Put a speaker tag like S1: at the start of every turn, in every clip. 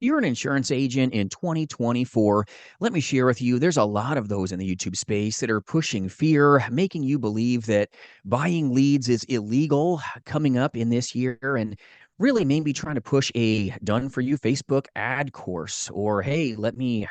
S1: You're an insurance agent in 2024. Let me share with you, there's a lot of those in the YouTube space that are pushing fear, making you believe that buying leads is illegal coming up in this year, and really maybe trying to push a done for you Facebook ad course, or hey, let me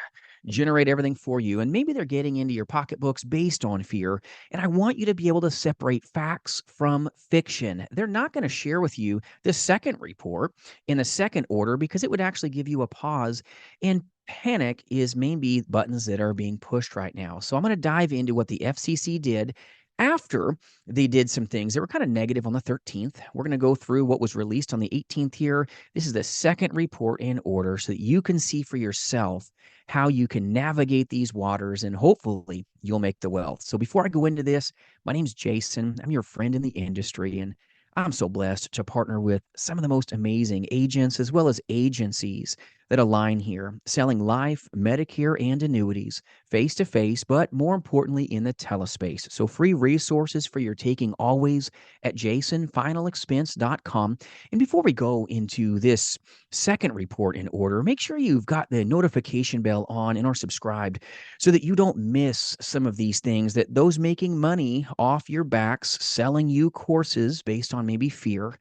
S1: generate everything for you. And maybe they're getting into your pocketbooks based on fear. And I want you to be able to separate facts from fiction. They're not going to share with you the second report in the second order because it would actually give you a pause. And panic is maybe buttons that are being pushed right now. So I'm going to dive into what the FCC did after they did some things that were kind of negative on the 13th. We're going to go through what was released on the 18th here. This is the second report in order so that you can see for yourself how you can navigate these waters, and hopefully you'll make the wealth. So before I go into this, my name's Jason. I'm your friend in the industry, and I'm so blessed to partner with some of the most amazing agents as well as agencies that align here, selling life, Medicare, and annuities face to face, but more importantly in the telespace. So free resources for your taking always at jasonfinalexpense.com. And before we go into this second report in order, make sure you've got the notification bell on and are subscribed so that you don't miss some of these things that those making money off your backs selling you courses based on maybe fear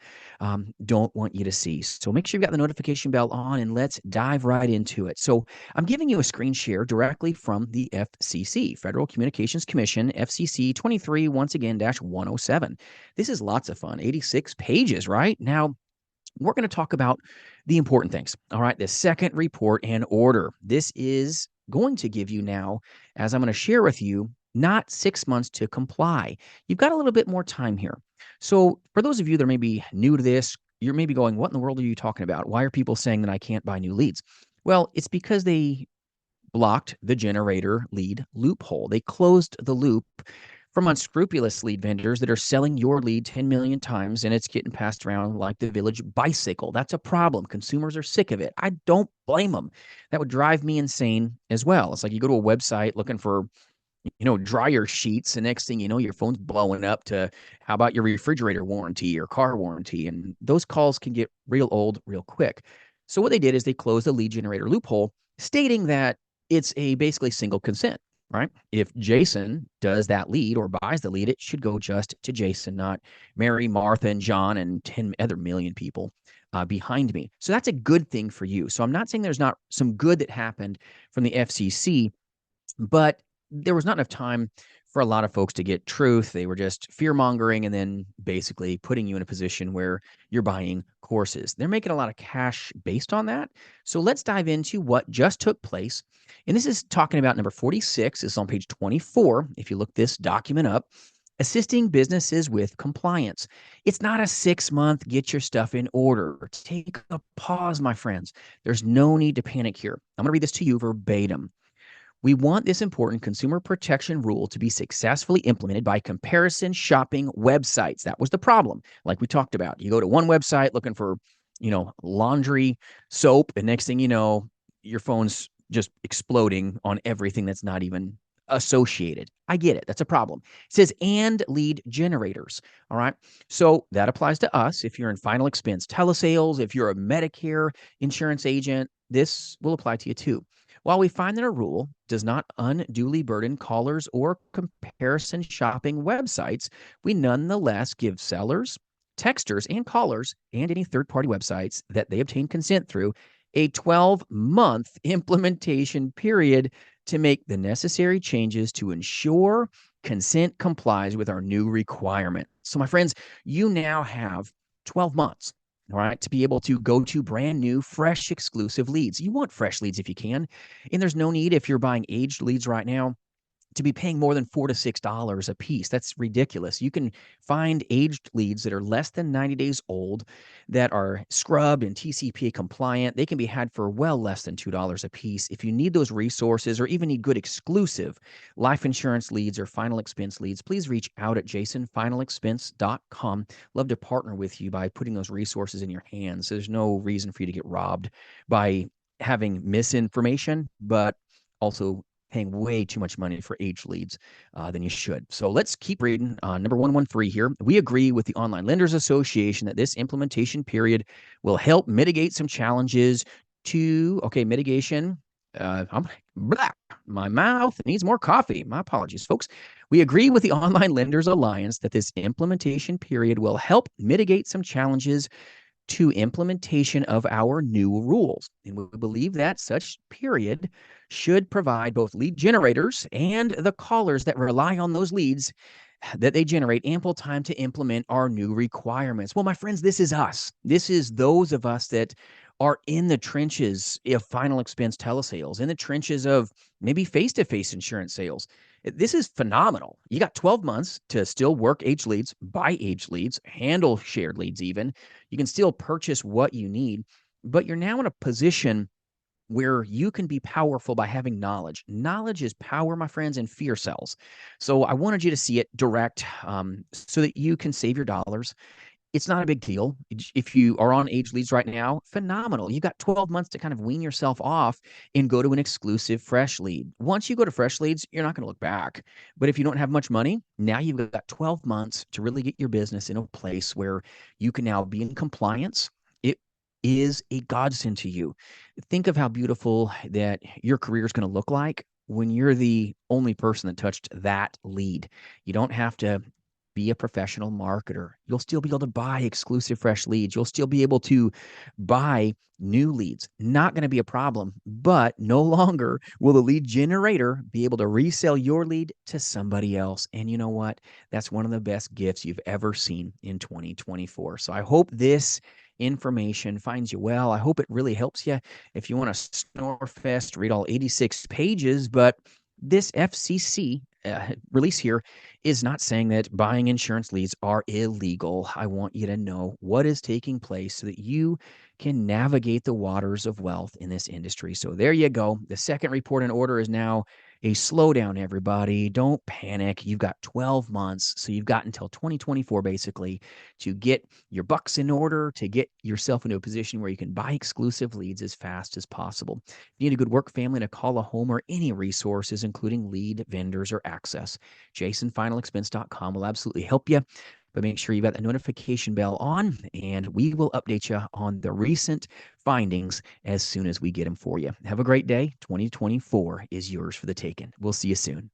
S1: don't want you to see. So make sure you've got the notification bell on and let's dive right into it. So I'm giving you a screen share directly from the FCC, Federal Communications Commission, FCC 23, once again, dash 107. This is lots of fun, 86 pages, right? Now, we're going to talk about the important things. All right, the second report and order. This is going to give you now, as I'm going to share with you, not 6 months to comply. You've got a little bit more time here. So for those of you that are maybe new to this, you're maybe going, what in the world are you talking about? Why are people saying that I can't buy new leads? Well, it's because they blocked the generator lead loophole. They closed the loop from unscrupulous lead vendors that are selling your lead 10 million times and it's getting passed around like the village bicycle. That's a problem. Consumers are sick of it. I don't blame them. That would drive me insane as well. It's like you go to a website looking for, dryer sheets, and next thing you know, your phone's blowing up to how about your refrigerator warranty or car warranty? And those calls can get real old real quick. So what they did is they closed the lead generator loophole, stating that it's a basically single consent, right? If Jason does that lead or buys the lead, it should go just to Jason, not Mary, Martha, and John, and 10 other million people behind me. So that's a good thing for you. So I'm not saying there's not some good that happened from the FCC, but there was not enough time for a lot of folks to get truth. They were just fear mongering and then basically putting you in a position where you're buying courses. They're making a lot of cash based on that. So let's dive into what just took place. And this is talking about number 46. It's on page 24. If you look this document up, assisting businesses with compliance. It's not a 6-month get your stuff in order. Take a pause, my friends. There's no need to panic here. I'm going to read this to you verbatim. We want this important consumer protection rule to be successfully implemented by comparison shopping websites. That was the problem, like we talked about. You go to one website looking for, laundry soap, and next thing you know, your phone's just exploding on everything that's not even associated. I get it. That's a problem. It says, and lead generators. All right. So that applies to us. If you're in final expense telesales, if you're a Medicare insurance agent, this will apply to you too. While we find that a rule does not unduly burden callers or comparison shopping websites, we nonetheless give sellers, texters, and callers, and any third-party websites that they obtain consent through a 12-month implementation period to make the necessary changes to ensure consent complies with our new requirement. So, my friends, you now have 12 months, all right, to be able to go to brand new, fresh, exclusive leads. You want fresh leads if you can. And there's no need, if you're buying aged leads right now, to be paying more than $4 to $6 a piece. That's ridiculous. You can find aged leads that are less than 90 days old, that are scrubbed and TCPA compliant. They can be had for well less than $2 a piece. If you need those resources or even need good exclusive life insurance leads or final expense leads, please reach out at jasonfinalexpense.com. Love to partner with you by putting those resources in your hands. There's no reason for you to get robbed by having misinformation, but also paying way too much money for age leads than you should. So let's keep reading. Number 113 here. We agree with the Online Lenders Association that this implementation period will help mitigate some challenges to, okay, mitigation. Blah, my mouth needs more coffee. My apologies, folks. We agree with the Online Lenders Alliance that this implementation period will help mitigate some challenges to implementation of our new rules. And we believe that such period should provide both lead generators and the callers that rely on those leads that they generate ample time to implement our new requirements. Well, my friends, this is us. This is those of us that are in the trenches of final expense telesales, in the trenches of maybe face-to-face insurance sales. This is phenomenal. You got 12 months to still work age leads, buy age leads, handle shared leads even. You can still purchase what you need, but you're now in a position where you can be powerful by having knowledge. Knowledge is power, my friends, and fear sells. So I wanted you to see it direct so that you can save your dollars. It's not a big deal. If you are on age leads right now, phenomenal. You got 12 months to kind of wean yourself off and go to an exclusive fresh lead. Once you go to fresh leads, you're not going to look back. But if you don't have much money, now you've got 12 months to really get your business in a place where you can now be in compliance. It is a godsend to you. Think of how beautiful that your career is going to look like when you're the only person that touched that lead. You don't have to be a professional marketer. You'll still be able to buy exclusive fresh leads. You'll still be able to buy new leads. Not going to be a problem, but no longer will the lead generator be able to resell your lead to somebody else. And you know what? That's one of the best gifts you've ever seen in 2024. So I hope this information finds you well. I hope it really helps you. If you want to snore fest, read all 86 pages, but this FCC release here is not saying that buying insurance leads are illegal. I want you to know what is taking place so that you can navigate the waters of wealth in this industry. So there you go. The second report in order is now a slowdown, everybody. Don't panic. You've got 12 months. So you've got until 2024 basically to get your bucks in order, to get yourself into a position where you can buy exclusive leads as fast as possible. If you need a good work family to call a home or any resources, including lead, vendors, or access, jasonfinalexpense.com will absolutely help you. But make sure you got the notification bell on, and we will update you on the recent findings as soon as we get them for you. Have a great day. 2024 is yours for the taking. We'll see you soon.